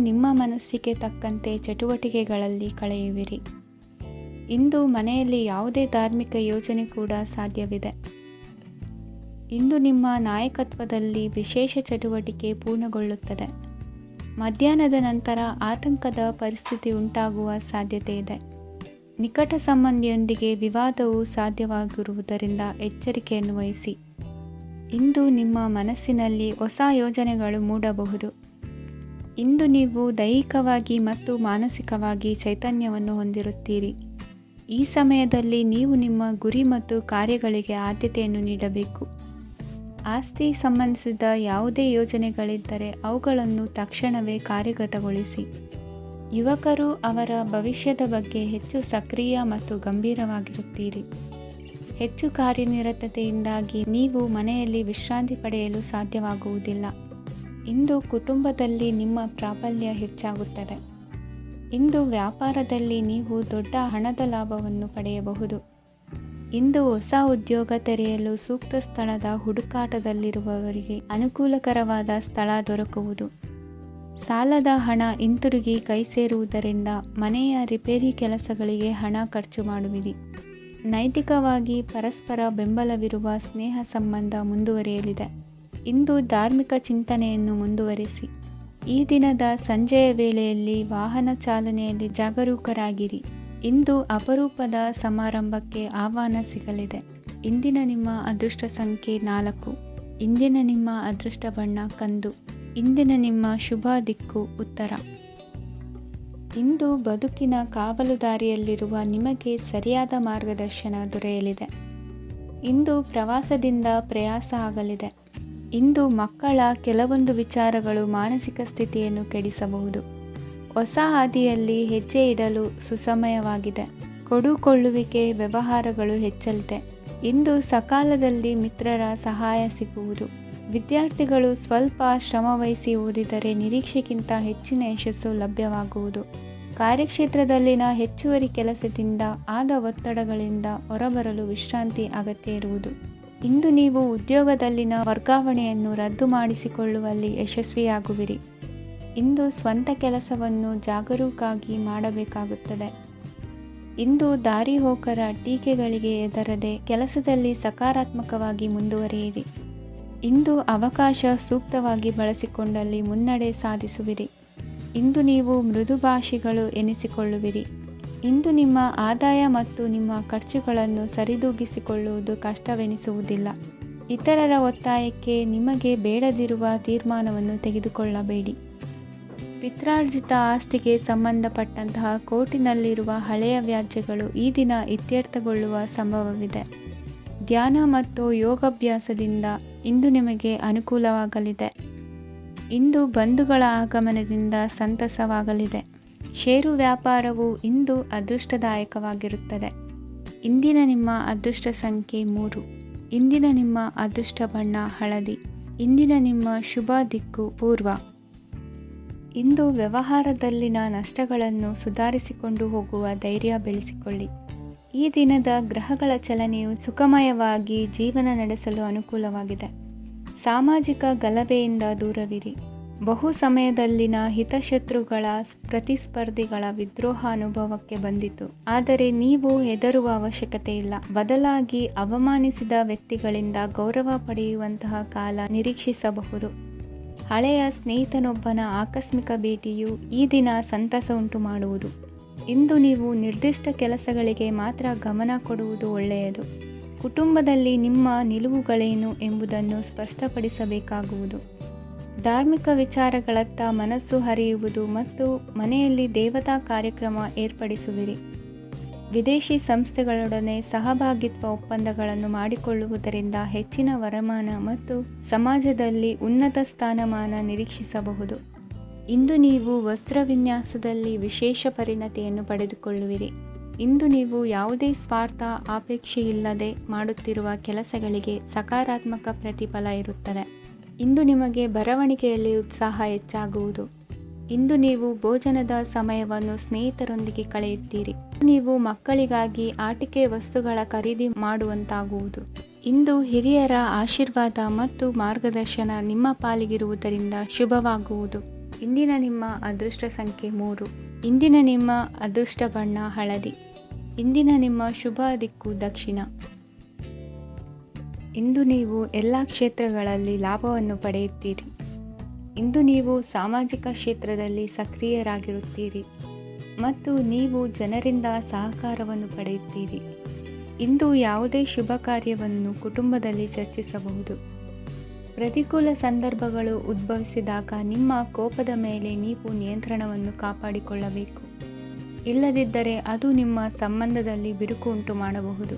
ನಿಮ್ಮ ಮನಸ್ಸಿಗೆ ತಕ್ಕಂತೆ ಚಟುವಟಿಕೆಗಳಲ್ಲಿ ಕಳೆಯುವಿರಿ. ಇಂದು ಮನೆಯಲ್ಲಿ ಯಾವುದೇ ಧಾರ್ಮಿಕ ಯೋಜನೆ ಕೂಡ ಸಾಧ್ಯವಿದೆ. ಇಂದು ನಿಮ್ಮ ನಾಯಕತ್ವದಲ್ಲಿ ವಿಶೇಷ ಚಟುವಟಿಕೆ ಪೂರ್ಣಗೊಳ್ಳುತ್ತದೆ. ಮಧ್ಯಾಹ್ನದ ನಂತರ ಆತಂಕದ ಪರಿಸ್ಥಿತಿ ಉಂಟಾಗುವ ಸಾಧ್ಯತೆ ಇದೆ. ನಿಕಟ ಸಂಬಂಧಿಯೊಂದಿಗೆ ವಿವಾದವು ಸಾಧ್ಯವಾಗಿರುವುದರಿಂದ ಎಚ್ಚರಿಕೆಯನ್ನು ವಹಿಸಿ. ಇಂದು ನಿಮ್ಮ ಮನಸ್ಸಿನಲ್ಲಿ ಹೊಸ ಯೋಜನೆಗಳು ಮೂಡಬಹುದು. ಇಂದು ನೀವು ದೈಹಿಕವಾಗಿ ಮತ್ತು ಮಾನಸಿಕವಾಗಿ ಚೈತನ್ಯವನ್ನು ಹೊಂದಿರುತ್ತೀರಿ. ಈ ಸಮಯದಲ್ಲಿ ನೀವು ನಿಮ್ಮ ಗುರಿ ಮತ್ತು ಕಾರ್ಯಗಳಿಗೆ ಆದ್ಯತೆಯನ್ನು ನೀಡಬೇಕು. ಆಸ್ತಿ ಸಂಬಂಧಿಸಿದ ಯಾವುದೇ ಯೋಜನೆಗಳಿದ್ದರೆ ಅವುಗಳನ್ನು ತಕ್ಷಣವೇ ಕಾರ್ಯಗತಗೊಳಿಸಿ. ಯುವಕರು ಅವರ ಭವಿಷ್ಯದ ಬಗ್ಗೆ ಹೆಚ್ಚು ಸಕ್ರಿಯ ಮತ್ತು ಗಂಭೀರವಾಗಿರುತ್ತೀರಿ. ಹೆಚ್ಚು ಕಾರ್ಯನಿರತತೆಯಿಂದಾಗಿ ನೀವು ಮನೆಯಲ್ಲಿ ವಿಶ್ರಾಂತಿ ಪಡೆಯಲು ಸಾಧ್ಯವಾಗುವುದಿಲ್ಲ. ಇಂದು ಕುಟುಂಬದಲ್ಲಿ ನಿಮ್ಮ ಪ್ರಾಬಲ್ಯ ಹೆಚ್ಚಾಗುತ್ತದೆ. ಇಂದು ವ್ಯಾಪಾರದಲ್ಲಿ ನೀವು ದೊಡ್ಡ ಹಣದ ಲಾಭವನ್ನು ಪಡೆಯಬಹುದು. ಇಂದು ಹೊಸ ಉದ್ಯೋಗ ತೆರೆಯಲು ಸೂಕ್ತ ಸ್ಥಳದ ಹುಡುಕಾಟದಲ್ಲಿರುವವರಿಗೆ ಅನುಕೂಲಕರವಾದ ಸ್ಥಳ ದೊರಕುವುದು. ಸಾಲದ ಹಣ ಹಿಂತಿರುಗಿ ಕೈ ಸೇರುವುದರಿಂದ ಮನೆಯ ರಿಪೇರಿ ಕೆಲಸಗಳಿಗೆ ಹಣ ಖರ್ಚು ಮಾಡುವಿರಿ. ನೈತಿಕವಾಗಿ ಪರಸ್ಪರ ಬೆಂಬಲವಿರುವ ಸ್ನೇಹ ಸಂಬಂಧ ಮುಂದುವರಿಯಲಿದೆ. ಇಂದು ಧಾರ್ಮಿಕ ಚಿಂತನೆಯನ್ನು ಮುಂದುವರಿಸಿ. ಈ ದಿನದ ಸಂಜೆಯ ವೇಳೆಯಲ್ಲಿ ವಾಹನ ಚಾಲನೆಯಲ್ಲಿ ಜಾಗರೂಕರಾಗಿರಿ. ಇಂದು ಅಪರೂಪದ ಸಮಾರಂಭಕ್ಕೆ ಆಹ್ವಾನ ಸಿಗಲಿದೆ. ಇಂದಿನ ನಿಮ್ಮ ಅದೃಷ್ಟ ಸಂಖ್ಯೆ 4. ಇಂದಿನ ನಿಮ್ಮ ಅದೃಷ್ಟ ಬಣ್ಣ ಕಂದು. ಇಂದಿನ ನಿಮ್ಮ ಶುಭ ದಿಕ್ಕು ಉತ್ತರ. ಇಂದು ಬದುಕಿನ ಕಾವಲುದಾರಿಯಲ್ಲಿರುವ ನಿಮಗೆ ಸರಿಯಾದ ಮಾರ್ಗದರ್ಶನ ದೊರೆಯಲಿದೆ. ಇಂದು ಪ್ರವಾಸದಿಂದ ಪ್ರಯಾಸ ಆಗಲಿದೆ. ಇಂದು ಮಕ್ಕಳ ಕೆಲವೊಂದು ವಿಚಾರಗಳು ಮಾನಸಿಕ ಸ್ಥಿತಿಯನ್ನು ಕೆಡಿಸಬಹುದು. ಹೊಸ ಹಾದಿಯಲ್ಲಿ ಹೆಜ್ಜೆ ಇಡಲು ಸುಸಮಯವಾಗಿದೆ. ಕೊಡುಕೊಳ್ಳುವಿಕೆ ವ್ಯವಹಾರಗಳು ಹೆಚ್ಚಲಿದೆ. ಇಂದು ಸಕಾಲದಲ್ಲಿ ಮಿತ್ರರ ಸಹಾಯ ಸಿಗುವುದು. ವಿದ್ಯಾರ್ಥಿಗಳು ಸ್ವಲ್ಪ ಶ್ರಮವಹಿಸಿ ಓದಿದರೆ ನಿರೀಕ್ಷೆಗಿಂತ ಹೆಚ್ಚಿನ ಯಶಸ್ಸು ಲಭ್ಯವಾಗುವುದು. ಕಾರ್ಯಕ್ಷೇತ್ರದಲ್ಲಿನ ಹೆಚ್ಚುವರಿ ಕೆಲಸದಿಂದ ಆದ ಒತ್ತಡಗಳಿಂದ ಹೊರಬರಲು ವಿಶ್ರಾಂತಿ ಅಗತ್ಯ ಇರುವುದು. ಇಂದು ನೀವು ಉದ್ಯೋಗದಲ್ಲಿನ ವರ್ಗಾವಣೆಯನ್ನು ರದ್ದು ಮಾಡಿಸಿಕೊಳ್ಳುವಲ್ಲಿ ಯಶಸ್ವಿಯಾಗುವಿರಿ. ಇಂದು ಸ್ವಂತ ಕೆಲಸವನ್ನು ಜಾಗರೂಕರಾಗಿ ಮಾಡಬೇಕಾಗುತ್ತದೆ. ಇಂದು ದಾರಿಹೋಕರ ಟೀಕೆಗಳಿಗೆ ಹೆದರದೆ ಕೆಲಸದಲ್ಲಿ ಸಕಾರಾತ್ಮಕವಾಗಿ ಮುಂದುವರಿಯಿರಿ. ಇಂದು ಅವಕಾಶ ಸೂಕ್ತವಾಗಿ ಬಳಸಿಕೊಂಡಲ್ಲಿ ಮುನ್ನಡೆ ಸಾಧಿಸುವಿರಿ. ಇಂದು ನೀವು ಮೃದುಭಾಷಿಗಳು ಎನಿಸಿಕೊಳ್ಳುವಿರಿ. ಇಂದು ನಿಮ್ಮ ಆದಾಯ ಮತ್ತು ನಿಮ್ಮ ಖರ್ಚುಗಳನ್ನು ಸರಿದೂಗಿಸಿಕೊಳ್ಳುವುದು ಕಷ್ಟವೆನಿಸುವುದಿಲ್ಲ. ಇತರರ ಒತ್ತಾಯಕ್ಕೆ ನಿಮಗೆ ಬೇಡದಿರುವ ತೀರ್ಮಾನವನ್ನು ತೆಗೆದುಕೊಳ್ಳಬೇಡಿ. ಪಿತ್ರಾರ್ಜಿತ ಆಸ್ತಿಗೆ ಸಂಬಂಧಪಟ್ಟಂತಹ ಕೋರ್ಟಿನಲ್ಲಿರುವ ಹಳೆಯ ವ್ಯಾಜ್ಯಗಳು ಈ ದಿನ ಇತ್ಯರ್ಥಗೊಳ್ಳುವ ಸಂಭವವಿದೆ. ಧ್ಯಾನ ಮತ್ತು ಯೋಗಾಭ್ಯಾಸದಿಂದ ಇಂದು ನಿಮಗೆ ಅನುಕೂಲವಾಗಲಿದೆ. ಇಂದು ಬಂಧುಗಳ ಆಗಮನದಿಂದ ಸಂತಸವಾಗಲಿದೆ. ಷೇರು ವ್ಯಾಪಾರವು ಇಂದು ಅದೃಷ್ಟದಾಯಕವಾಗಿರುತ್ತದೆ. ಇಂದಿನ ನಿಮ್ಮ ಅದೃಷ್ಟ ಸಂಖ್ಯೆ 3. ಇಂದಿನ ನಿಮ್ಮ ಅದೃಷ್ಟ ಬಣ್ಣ ಹಳದಿ. ಇಂದಿನ ನಿಮ್ಮ ಶುಭ ದಿಕ್ಕು ಪೂರ್ವ. ಇಂದು ವ್ಯವಹಾರದಲ್ಲಿನ ನಷ್ಟಗಳನ್ನು ಸುಧಾರಿಸಿಕೊಂಡು ಹೋಗುವ ಧೈರ್ಯ ಬೆಳೆಸಿಕೊಳ್ಳಿ. ಈ ದಿನದ ಗ್ರಹಗಳ ಚಲನೆಯು ಸುಖಮಯವಾಗಿ ಜೀವನ ನಡೆಸಲು ಅನುಕೂಲವಾಗಿದೆ. ಸಾಮಾಜಿಕ ಗಲಭೆಯಿಂದ ದೂರವಿರಿ. ಬಹು ಸಮಯದಲ್ಲಿನ ಹಿತಶತ್ರುಗಳ ಪ್ರತಿಸ್ಪರ್ಧಿಗಳ ವಿದ್ರೋಹ ಅನುಭವಕ್ಕೆ ಬಂದಿತು. ಆದರೆ ನೀವು ಹೆದರುವ ಅವಶ್ಯಕತೆ ಇಲ್ಲ. ಬದಲಾಗಿ ಅವಮಾನಿಸಿದ ವ್ಯಕ್ತಿಗಳಿಂದ ಗೌರವ ಪಡೆಯುವಂತಹ ಕಾಲ ನಿರೀಕ್ಷಿಸಬಹುದು. ಹಳೆಯ ಸ್ನೇಹಿತನೊಬ್ಬನ ಆಕಸ್ಮಿಕ ಭೇಟಿಯು ಈ ದಿನ ಸಂತಸ ಉಂಟು ಮಾಡುವುದು. ಇಂದು ನೀವು ನಿರ್ದಿಷ್ಟ ಕೆಲಸಗಳಿಗೆ ಮಾತ್ರ ಗಮನ ಕೊಡುವುದು ಒಳ್ಳೆಯದು. ಕುಟುಂಬದಲ್ಲಿ ನಿಮ್ಮ ನಿಲುವುಗಳೇನು ಎಂಬುದನ್ನು ಸ್ಪಷ್ಟಪಡಿಸಬೇಕಾಗುವುದು. ಧಾರ್ಮಿಕ ವಿಚಾರಗಳತ್ತ ಮನಸ್ಸು ಹರಿಯುವುದು ಮತ್ತು ಮನೆಯಲ್ಲಿ ದೇವತಾ ಕಾರ್ಯಕ್ರಮ ಏರ್ಪಡಿಸುವಿರಿ. ವಿದೇಶಿ ಸಂಸ್ಥೆಗಳೊಡನೆ ಸಹಭಾಗಿತ್ವ ಒಪ್ಪಂದಗಳನ್ನು ಮಾಡಿಕೊಳ್ಳುವುದರಿಂದ ಹೆಚ್ಚಿನ ವರಮಾನ ಮತ್ತು ಸಮಾಜದಲ್ಲಿ ಉನ್ನತ ಸ್ಥಾನಮಾನ ನಿರೀಕ್ಷಿಸಬಹುದು. ಇಂದು ನೀವು ವಸ್ತ್ರವಿನ್ಯಾಸದಲ್ಲಿ ವಿಶೇಷ ಪರಿಣತಿಯನ್ನು ಪಡೆದುಕೊಳ್ಳುವಿರಿ. ಇಂದು ನೀವು ಯಾವುದೇ ಸ್ವಾರ್ಥ ಅಪೇಕ್ಷೆಯಿಲ್ಲದೆ ಮಾಡುತ್ತಿರುವ ಕೆಲಸಗಳಿಗೆ ಸಕಾರಾತ್ಮಕ ಪ್ರತಿಫಲ ಇರುತ್ತದೆ. ಇಂದು ನಿಮಗೆ ಬರವಣಿಗೆಯಲ್ಲಿ ಉತ್ಸಾಹ ಹೆಚ್ಚಾಗುವುದು. ಇಂದು ನೀವು ಭೋಜನದ ಸಮಯವನ್ನು ಸ್ನೇಹಿತರೊಂದಿಗೆ ಕಳೆಯುತ್ತೀರಿ. ನೀವು ಮಕ್ಕಳಿಗಾಗಿ ಆಟಿಕೆ ವಸ್ತುಗಳ ಖರೀದಿ ಮಾಡುವಂತಾಗುವುದು. ಇಂದು ಹಿರಿಯರ ಆಶೀರ್ವಾದ ಮತ್ತು ಮಾರ್ಗದರ್ಶನ ನಿಮ್ಮ ಪಾಲಿಗಿರುವುದರಿಂದ ಶುಭವಾಗುವುದು. ಇಂದಿನ ನಿಮ್ಮ ಅದೃಷ್ಟ ಸಂಖ್ಯೆ 3. ಇಂದಿನ ನಿಮ್ಮ ಅದೃಷ್ಟ ಬಣ್ಣ ಹಳದಿ. ಇಂದಿನ ನಿಮ್ಮ ಶುಭ ದಿಕ್ಕು ದಕ್ಷಿಣ. ಇಂದು ನೀವು ಎಲ್ಲ ಕ್ಷೇತ್ರಗಳಲ್ಲಿ ಲಾಭವನ್ನು ಪಡೆಯುತ್ತೀರಿ. ಇಂದು ನೀವು ಸಾಮಾಜಿಕ ಕ್ಷೇತ್ರದಲ್ಲಿ ಸಕ್ರಿಯರಾಗಿರುತ್ತೀರಿ ಮತ್ತು ನೀವು ಜನರಿಂದ ಸಹಕಾರವನ್ನು ಪಡೆಯುತ್ತೀರಿ. ಇಂದು ಯಾವುದೇ ಶುಭ ಕಾರ್ಯವನ್ನು ಕುಟುಂಬದಲ್ಲಿ ಚರ್ಚಿಸಬಹುದು. ಪ್ರತಿಕೂಲ ಸಂದರ್ಭಗಳು ಉದ್ಭವಿಸಿದಾಗ ನಿಮ್ಮ ಕೋಪದ ಮೇಲೆ ನೀವು ನಿಯಂತ್ರಣವನ್ನು ಕಾಪಾಡಿಕೊಳ್ಳಬೇಕು. ಇಲ್ಲದಿದ್ದರೆ ಅದು ನಿಮ್ಮ ಸಂಬಂಧದಲ್ಲಿ ಬಿರುಕು ಉಂಟು ಮಾಡಬಹುದು.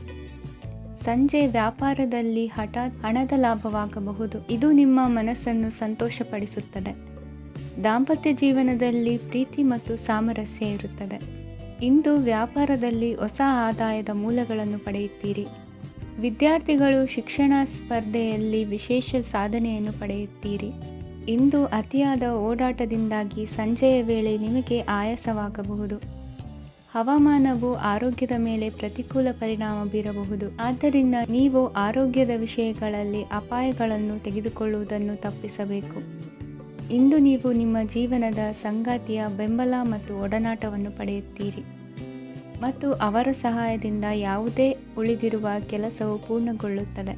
ಸಂಜೆ ವ್ಯಾಪಾರದಲ್ಲಿ ಹಠಾತ್ ಹಣದ ಲಾಭವಾಗಬಹುದು. ಇದು ನಿಮ್ಮ ಮನಸ್ಸನ್ನು ಸಂತೋಷಪಡಿಸುತ್ತದೆ. ದಾಂಪತ್ಯ ಜೀವನದಲ್ಲಿ ಪ್ರೀತಿ ಮತ್ತು ಸಾಮರಸ್ಯ ಇರುತ್ತದೆ. ಇಂದು ವ್ಯಾಪಾರದಲ್ಲಿ ಹೊಸ ಆದಾಯದ ಮೂಲಗಳನ್ನು ಪಡೆಯುತ್ತೀರಿ. ವಿದ್ಯಾರ್ಥಿಗಳು ಶಿಕ್ಷಣ ಸ್ಪರ್ಧೆಯಲ್ಲಿ ವಿಶೇಷ ಸಾಧನೆಯನ್ನು ಪಡೆಯುತ್ತೀರಿ. ಇಂದು ಅತಿಯಾದ ಓಡಾಟದಿಂದಾಗಿ ಸಂಜೆಯ ವೇಳೆ ನಿಮಗೆ ಆಯಾಸವಾಗಬಹುದು. ಹವಾಮಾನವು ಆರೋಗ್ಯದ ಮೇಲೆ ಪ್ರತಿಕೂಲ ಪರಿಣಾಮ ಬೀರಬಹುದು. ಆದ್ದರಿಂದ ನೀವು ಆರೋಗ್ಯದ ವಿಷಯಗಳಲ್ಲಿ ಅಪಾಯಗಳನ್ನು ತೆಗೆದುಕೊಳ್ಳುವುದನ್ನು ತಪ್ಪಿಸಬೇಕು. ಇಂದು ನೀವು ನಿಮ್ಮ ಜೀವನದ ಸಂಗಾತಿಯ ಬೆಂಬಲ ಮತ್ತು ಒಡನಾಟವನ್ನು ಪಡೆಯುತ್ತೀರಿ ಮತ್ತು ಅವರ ಸಹಾಯದಿಂದ ಯಾವುದೇ ಉಳಿದಿರುವ ಕೆಲಸವು ಪೂರ್ಣಗೊಳ್ಳುತ್ತದೆ.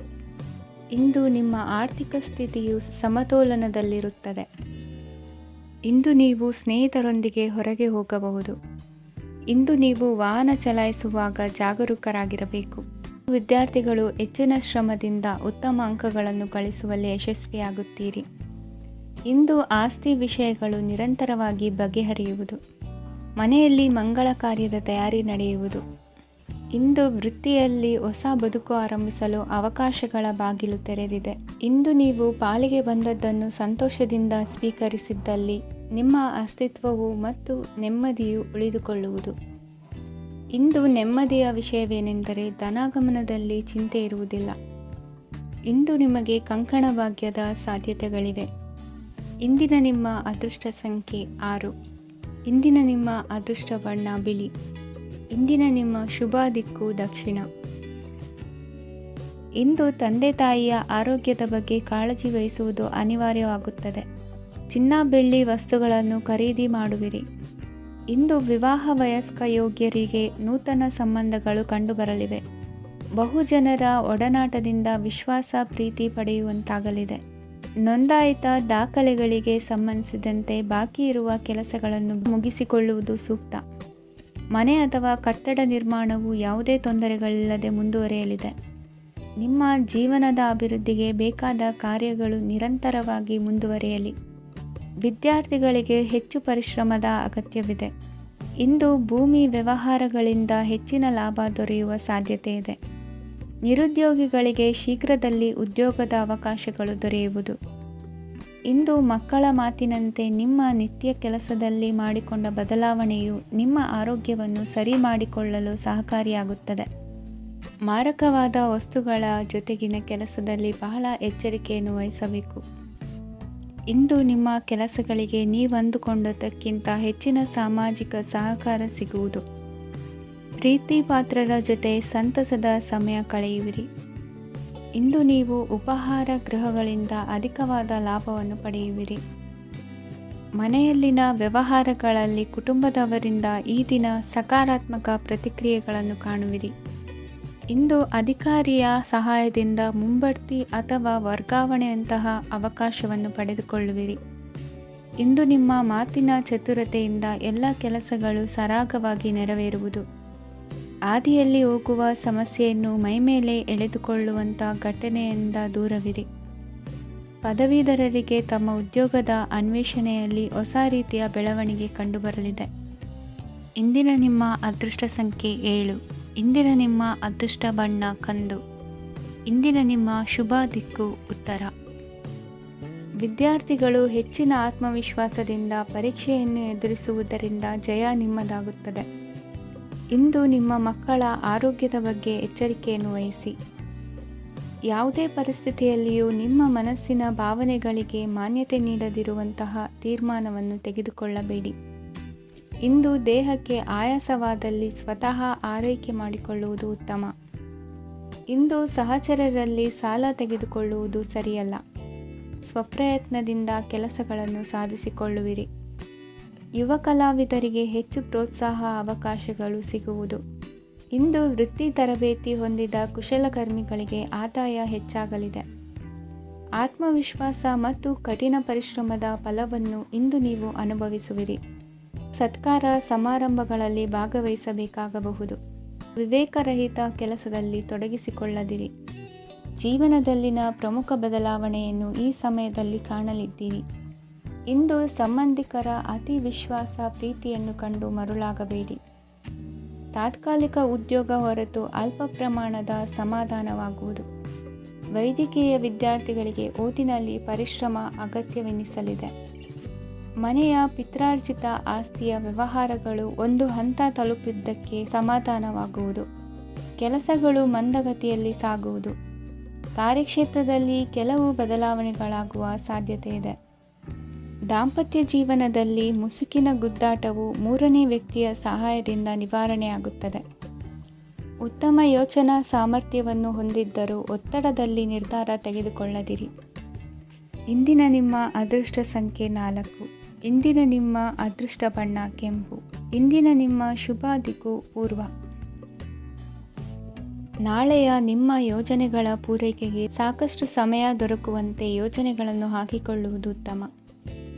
ಇಂದು ನಿಮ್ಮ ಆರ್ಥಿಕ ಸ್ಥಿತಿಯು ಸಮತೋಲನದಲ್ಲಿರುತ್ತದೆ. ಇಂದು ನೀವು ಸ್ನೇಹಿತರೊಂದಿಗೆ ಹೊರಗೆ ಹೋಗಬಹುದು. ಇಂದು ನೀವು ವಾಹನ ಚಲಾಯಿಸುವಾಗ ಜಾಗರೂಕರಾಗಿರಬೇಕು. ವಿದ್ಯಾರ್ಥಿಗಳು ಹೆಚ್ಚಿನ ಶ್ರಮದಿಂದ ಉತ್ತಮ ಅಂಕಗಳನ್ನು ಗಳಿಸುವಲ್ಲಿ ಯಶಸ್ವಿಯಾಗುತ್ತೀರಿ. ಇಂದು ಆಸ್ತಿ ವಿಷಯಗಳು ನಿರಂತರವಾಗಿ ಬಗೆಹರಿಯುವುದು. ಮನೆಯಲ್ಲಿ ಮಂಗಳ ಕಾರ್ಯದ ತಯಾರಿ ನಡೆಯುವುದು. ಇಂದು ವೃತ್ತಿಯಲ್ಲಿ ಹೊಸ ಬದುಕು ಆರಂಭಿಸಲು ಅವಕಾಶಗಳ ಬಾಗಿಲು ತೆರೆದಿದೆ. ಇಂದು ನೀವು ಪಾಲಿಗೆ ಬಂದದ್ದನ್ನು ಸಂತೋಷದಿಂದ ಸ್ವೀಕರಿಸಿದ್ದಲ್ಲಿ ನಿಮ್ಮ ಅಸ್ತಿತ್ವವು ಮತ್ತು ನೆಮ್ಮದಿಯು ಉಳಿದುಕೊಳ್ಳುವುದು. ಇಂದು ನೆಮ್ಮದಿಯ ವಿಷಯವೇನೆಂದರೆ ಧನಾಗಮನದಲ್ಲಿ ಚಿಂತೆ ಇರುವುದಿಲ್ಲ. ಇಂದು ನಿಮಗೆ ಕಂಕಣ ಭಾಗ್ಯದ ಸಾಧ್ಯತೆಗಳಿವೆ. ಇಂದಿನ ನಿಮ್ಮ ಅದೃಷ್ಟ ಸಂಖ್ಯೆ 6. ಇಂದಿನ ನಿಮ್ಮ ಅದೃಷ್ಟ ಬಣ್ಣ ಬಿಳಿ. ಇಂದಿನ ನಿಮ್ಮ ಶುಭ ದಿಕ್ಕು ದಕ್ಷಿಣ. ಇಂದು ತಂದೆ ತಾಯಿಯ ಆರೋಗ್ಯದ ಬಗ್ಗೆ ಕಾಳಜಿ ವಹಿಸುವುದು ಅನಿವಾರ್ಯವಾಗುತ್ತದೆ. ಚಿನ್ನ ಬೆಳ್ಳಿ ವಸ್ತುಗಳನ್ನು ಖರೀದಿ ಮಾಡುವಿರಿ. ಇಂದು ವಿವಾಹ ವಯಸ್ಕ ಯೋಗ್ಯರಿಗೆ ನೂತನ ಸಂಬಂಧಗಳು ಕಂಡುಬರಲಿವೆ. ಬಹುಜನರ ಒಡನಾಟದಿಂದ ವಿಶ್ವಾಸ ಪ್ರೀತಿ ಪಡೆಯುವಂತಾಗಲಿದೆ. ನೋಂದಾಯಿತ ದಾಖಲೆಗಳಿಗೆ ಸಂಬಂಧಿಸಿದಂತೆ ಬಾಕಿ ಇರುವ ಕೆಲಸಗಳನ್ನು ಮುಗಿಸಿಕೊಳ್ಳುವುದು ಸೂಕ್ತ. ಮನೆ ಅಥವಾ ಕಟ್ಟಡ ನಿರ್ಮಾಣವು ಯಾವುದೇ ತೊಂದರೆಗಳಿಲ್ಲದೆ ಮುಂದುವರಿಯಲಿದೆ. ನಿಮ್ಮ ಜೀವನದ ಅಭಿವೃದ್ಧಿಗೆ ಬೇಕಾದ ಕಾರ್ಯಗಳು ನಿರಂತರವಾಗಿ ಮುಂದುವರಿಯಲಿ. ವಿದ್ಯಾರ್ಥಿಗಳಿಗೆ ಹೆಚ್ಚು ಪರಿಶ್ರಮದ ಅಗತ್ಯವಿದೆ. ಇಂದು ಭೂಮಿ ವ್ಯವಹಾರಗಳಿಂದ ಹೆಚ್ಚಿನ ಲಾಭ ದೊರೆಯುವ ಸಾಧ್ಯತೆ ಇದೆ. ನಿರುದ್ಯೋಗಿಗಳಿಗೆ ಶೀಘ್ರದಲ್ಲಿ ಉದ್ಯೋಗದ ಅವಕಾಶಗಳು ದೊರೆಯುವುದು. ಇಂದು ಮಕ್ಕಳ ಮಾತಿನಂತೆ ನಿಮ್ಮ ನಿತ್ಯ ಕೆಲಸದಲ್ಲಿ ಮಾಡಿಕೊಂಡ ಬದಲಾವಣೆಯು ನಿಮ್ಮ ಆರೋಗ್ಯವನ್ನು ಸರಿ ಮಾಡಿಕೊಳ್ಳಲು ಸಹಕಾರಿಯಾಗುತ್ತದೆ. ಮಾರಕವಾದ ವಸ್ತುಗಳ ಜೊತೆಗಿನ ಕೆಲಸದಲ್ಲಿ ಬಹಳ ಎಚ್ಚರಿಕೆಯನ್ನು ವಹಿಸಬೇಕು. ಇಂದು ನಿಮ್ಮ ಕೆಲಸಗಳಿಗೆ ನೀವಂದುಕೊಂಡದ್ದಕ್ಕಿಂತ ಹೆಚ್ಚಿನ ಸಾಮಾಜಿಕ ಸಹಕಾರ ಸಿಗುವುದು. ಪ್ರೀತಿ ಪಾತ್ರರ ಜೊತೆ ಸಂತಸದ ಸಮಯ ಕಳೆಯುವಿರಿ. ಇಂದು ನೀವು ಉಪಹಾರ ಗೃಹಗಳಿಂದ ಅಧಿಕವಾದ ಲಾಭವನ್ನು ಪಡೆಯುವಿರಿ. ಮನೆಯಲ್ಲಿನ ವ್ಯವಹಾರಗಳಲ್ಲಿ ಕುಟುಂಬದವರಿಂದ ಈ ದಿನ ಸಕಾರಾತ್ಮಕ ಪ್ರತಿಕ್ರಿಯೆಗಳನ್ನು ಕಾಣುವಿರಿ. ಇಂದು ಅಧಿಕಾರಿಯ ಸಹಾಯದಿಂದ ಮುಂಬಡ್ತಿ ಅಥವಾ ವರ್ಗಾವಣೆಯಂತಹ ಅವಕಾಶವನ್ನು ಪಡೆದುಕೊಳ್ಳುವಿರಿ. ಇಂದು ನಿಮ್ಮ ಮಾತಿನ ಚತುರತೆಯಿಂದ ಎಲ್ಲ ಕೆಲಸಗಳು ಸರಾಗವಾಗಿ ನೆರವೇರುವುದು. ಹಾದಿಯಲ್ಲಿ ಹೋಗುವ ಸಮಸ್ಯೆಯನ್ನು ಮೈಮೇಲೆ ಎಳೆದುಕೊಳ್ಳುವಂಥ ಘಟನೆಯಿಂದ ದೂರವಿರಿ. ಪದವೀಧರರಿಗೆ ತಮ್ಮ ಉದ್ಯೋಗದ ಅನ್ವೇಷಣೆಯಲ್ಲಿ ಹೊಸ ರೀತಿಯ ಬೆಳವಣಿಗೆ ಕಂಡುಬರಲಿದೆ. ಇಂದಿನ ನಿಮ್ಮ ಅದೃಷ್ಟ ಸಂಖ್ಯೆ 7. ಇಂದಿನ ನಿಮ್ಮ ಅದೃಷ್ಟ ಬಣ್ಣ ಕಂದು. ಇಂದಿನ ನಿಮ್ಮ ಶುಭ ದಿಕ್ಕು ಉತ್ತರ. ವಿದ್ಯಾರ್ಥಿಗಳು ಹೆಚ್ಚಿನ ಆತ್ಮವಿಶ್ವಾಸದಿಂದ ಪರೀಕ್ಷೆಯನ್ನು ಎದುರಿಸುವುದರಿಂದ ಜಯ ನಿಮ್ಮದಾಗುತ್ತದೆ. ಇಂದು ನಿಮ್ಮ ಮಕ್ಕಳ ಆರೋಗ್ಯದ ಬಗ್ಗೆ ಎಚ್ಚರಿಕೆಯನ್ನು ವಹಿಸಿ. ಯಾವುದೇ ಪರಿಸ್ಥಿತಿಯಲ್ಲಿಯೂ ನಿಮ್ಮ ಮನಸ್ಸಿನ ಭಾವನೆಗಳಿಗೆ ಮಾನ್ಯತೆ ನೀಡದಿರುವಂತಹ ತೀರ್ಮಾನವನ್ನು ತೆಗೆದುಕೊಳ್ಳಬೇಡಿ. ಇಂದು ದೇಹಕ್ಕೆ ಆಯಾಸವಾದಲ್ಲಿ ಸ್ವತಃ ಆರೈಕೆ ಮಾಡಿಕೊಳ್ಳುವುದು ಉತ್ತಮ. ಇಂದು ಸಹಚರರಲ್ಲಿ ಸಾಲ ತೆಗೆದುಕೊಳ್ಳುವುದು ಸರಿಯಲ್ಲ. ಸ್ವಪ್ರಯತ್ನದಿಂದ ಕೆಲಸಗಳನ್ನು ಸಾಧಿಸಿಕೊಳ್ಳುವಿರಿ. ಯುವ ಕಲಾವಿದರಿಗೆ ಹೆಚ್ಚು ಪ್ರೋತ್ಸಾಹ ಅವಕಾಶಗಳು ಸಿಗುವುದು. ಇಂದು ವೃತ್ತಿ ತರಬೇತಿ ಹೊಂದಿದ ಕುಶಲಕರ್ಮಿಗಳಿಗೆ ಆದಾಯ ಹೆಚ್ಚಾಗಲಿದೆ. ಆತ್ಮವಿಶ್ವಾಸ ಮತ್ತು ಕಠಿಣ ಪರಿಶ್ರಮದ ಫಲವನ್ನು ಇಂದು ನೀವು ಅನುಭವಿಸುವಿರಿ. ಸತ್ಕಾರ ಸಮಾರಂಭಗಳಲ್ಲಿ ಭಾಗವಹಿಸಬೇಕಾಗಬಹುದು. ವಿವೇಕರಹಿತ ಕೆಲಸದಲ್ಲಿ ತೊಡಗಿಸಿಕೊಳ್ಳದಿರಿ. ಜೀವನದಲ್ಲಿನ ಪ್ರಮುಖ ಬದಲಾವಣೆಯನ್ನು ಈ ಸಮಯದಲ್ಲಿ ಕಾಣಲಿದ್ದೀರಿ. ಇಂದು ಸಂಬಂಧಿಕರ ಅತಿ ವಿಶ್ವಾಸ ಪ್ರೀತಿಯನ್ನು ಕಂಡು ಮರುಳಾಗಬೇಡಿ. ತಾತ್ಕಾಲಿಕ ಉದ್ಯೋಗ ಹೊರತು ಅಲ್ಪ ಪ್ರಮಾಣದ ಸಮಾಧಾನವಾಗುವುದು. ವೈದ್ಯಕೀಯ ವಿದ್ಯಾರ್ಥಿಗಳಿಗೆ ಓದಿನಲ್ಲಿ ಪರಿಶ್ರಮ ಅಗತ್ಯವೆನಿಸಲಿದೆ. ಮನೆಯ ಪಿತ್ರಾರ್ಜಿತ ಆಸ್ತಿಯ ವ್ಯವಹಾರಗಳು ಒಂದು ಹಂತ ತಲುಪಿದ್ದಕ್ಕೆ ಸಮಾಧಾನವಾಗುವುದು. ಕೆಲಸಗಳು ಮಂದಗತಿಯಲ್ಲಿ ಸಾಗುವುದು. ಕಾರ್ಯಕ್ಷೇತ್ರದಲ್ಲಿ ಕೆಲವು ಬದಲಾವಣೆಗಳಾಗುವ ಸಾಧ್ಯತೆ ಇದೆ. ದಾಂಪತ್ಯ ಜೀವನದಲ್ಲಿ ಮುಸುಕಿನ ಗುದ್ದಾಟವು ಮೂರನೇ ವ್ಯಕ್ತಿಯ ಸಹಾಯದಿಂದ ನಿವಾರಣೆಯಾಗುತ್ತದೆ. ಉತ್ತಮ ಯೋಚನಾ ಸಾಮರ್ಥ್ಯವನ್ನು ಹೊಂದಿದ್ದರೂ ಒತ್ತಡದಲ್ಲಿ ನಿರ್ಧಾರ ತೆಗೆದುಕೊಳ್ಳದಿರಿ. ಇಂದಿನ ನಿಮ್ಮ ಅದೃಷ್ಟ ಸಂಖ್ಯೆ 4. ಇಂದಿನ ನಿಮ್ಮ ಅದೃಷ್ಟ ಬಣ್ಣ ಕೆಂಪು. ಇಂದಿನ ನಿಮ್ಮ ಶುಭ ದಿಕ್ಕು ಪೂರ್ವ. ನಾಳೆಯ ನಿಮ್ಮ ಯೋಜನೆಗಳ ಪೂರೈಕೆಗೆ ಸಾಕಷ್ಟು ಸಮಯ ದೊರಕುವಂತೆ ಯೋಜನೆಗಳನ್ನು ಹಾಕಿಕೊಳ್ಳುವುದು ಉತ್ತಮ.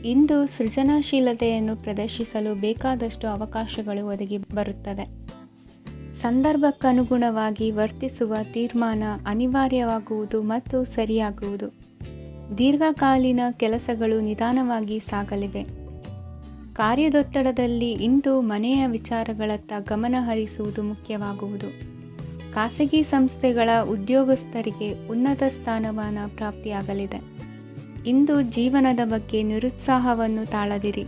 ಇಂದು ಸೃಜನಶೀಲತೆಯನ್ನು ಪ್ರದರ್ಶಿಸಲು ಬೇಕಾದಷ್ಟು ಅವಕಾಶಗಳು ಒದಗಿ ಬರುತ್ತದೆ. ಸಂದರ್ಭಕ್ಕನುಗುಣವಾಗಿ ವರ್ತಿಸುವ ತೀರ್ಮಾನ ಅನಿವಾರ್ಯವಾಗುವುದು ಮತ್ತು ಸರಿಯಾಗುವುದು. ದೀರ್ಘಕಾಲೀನ ಕೆಲಸಗಳು ನಿಧಾನವಾಗಿ ಸಾಗಲಿವೆ. ಕಾರ್ಯದೊತ್ತಡದಲ್ಲಿ ಇಂದು ಮನೆಯ ವಿಚಾರಗಳತ್ತ ಗಮನ ಹರಿಸುವುದು ಮುಖ್ಯವಾಗುವುದು. ಖಾಸಗಿ ಸಂಸ್ಥೆಗಳ ಉದ್ಯೋಗಸ್ಥರಿಗೆ ಉನ್ನತ ಸ್ಥಾನಮಾನ ಪ್ರಾಪ್ತಿಯಾಗಲಿದೆ. ಇಂದು ಜೀವನದ ಬಗ್ಗೆ ನಿರುತ್ಸಾಹವನ್ನು ತಾಳದಿರಿ.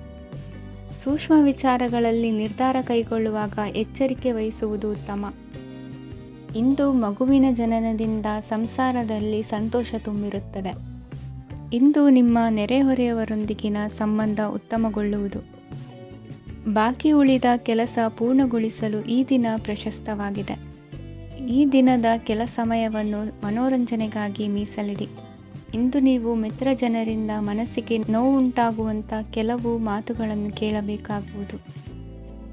ಸೂಕ್ಷ್ಮ ವಿಚಾರಗಳಲ್ಲಿ ನಿರ್ಧಾರ ಕೈಗೊಳ್ಳುವಾಗ ಎಚ್ಚರಿಕೆ ವಹಿಸುವುದು ಉತ್ತಮ. ಇಂದು ಮಗುವಿನ ಜನನದಿಂದ ಸಂಸಾರದಲ್ಲಿ ಸಂತೋಷ ತುಂಬಿರುತ್ತದೆ. ಇಂದು ನಿಮ್ಮ ನೆರೆಹೊರೆಯವರೊಂದಿಗಿನ ಸಂಬಂಧ ಉತ್ತಮಗೊಳ್ಳುವುದು. ಬಾಕಿ ಉಳಿದ ಕೆಲಸ ಪೂರ್ಣಗೊಳಿಸಲು ಈ ದಿನ ಪ್ರಶಸ್ತವಾಗಿದೆ. ಈ ದಿನದ ಕೆಲ ಸಮಯವನ್ನು ಮನೋರಂಜನೆಗಾಗಿ ಮೀಸಲಿಡಿ. ಇಂದು ನೀವು ಮಿತ್ರ ಜನರಿಂದ ಮನಸ್ಸಿಗೆ ನೋವುಂಟಾಗುವಂಥ ಕೆಲವು ಮಾತುಗಳನ್ನು ಕೇಳಬೇಕಾಗುವುದು.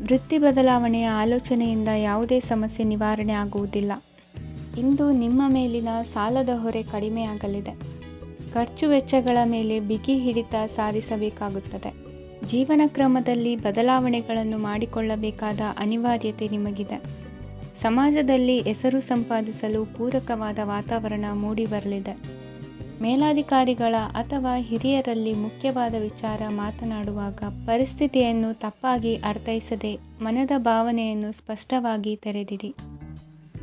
ವೃತ್ತಿ ಬದಲಾವಣೆಯ ಆಲೋಚನೆಯಿಂದ ಯಾವುದೇ ಸಮಸ್ಯೆ ನಿವಾರಣೆ ಆಗುವುದಿಲ್ಲ. ಇಂದು ನಿಮ್ಮ ಮೇಲಿನ ಸಾಲದ ಹೊರೆ ಕಡಿಮೆಯಾಗಲಿದೆ. ಖರ್ಚು ವೆಚ್ಚಗಳ ಮೇಲೆ ಬಿಗಿ ಹಿಡಿತ ಸಾಧಿಸಬೇಕಾಗುತ್ತದೆ. ಜೀವನ ಕ್ರಮದಲ್ಲಿ ಬದಲಾವಣೆಗಳನ್ನು ಮಾಡಿಕೊಳ್ಳಬೇಕಾದ ಅನಿವಾರ್ಯತೆ ನಿಮಗಿದೆ. ಸಮಾಜದಲ್ಲಿ ಹೆಸರು ಸಂಪಾದಿಸಲು ಪೂರಕವಾದ ವಾತಾವರಣ ಮೂಡಿಬರಲಿದೆ. ಮೇಲಾಧಿಕಾರಿಗಳ ಅಥವಾ ಹಿರಿಯರಲ್ಲಿ ಮುಖ್ಯವಾದ ವಿಚಾರ ಮಾತನಾಡುವಾಗ ಪರಿಸ್ಥಿತಿಯನ್ನು ತಪ್ಪಾಗಿ ಅರ್ಥೈಸದೆ ಮನದ ಭಾವನೆಯನ್ನು ಸ್ಪಷ್ಟವಾಗಿ ತೆರೆದಿಡಿ.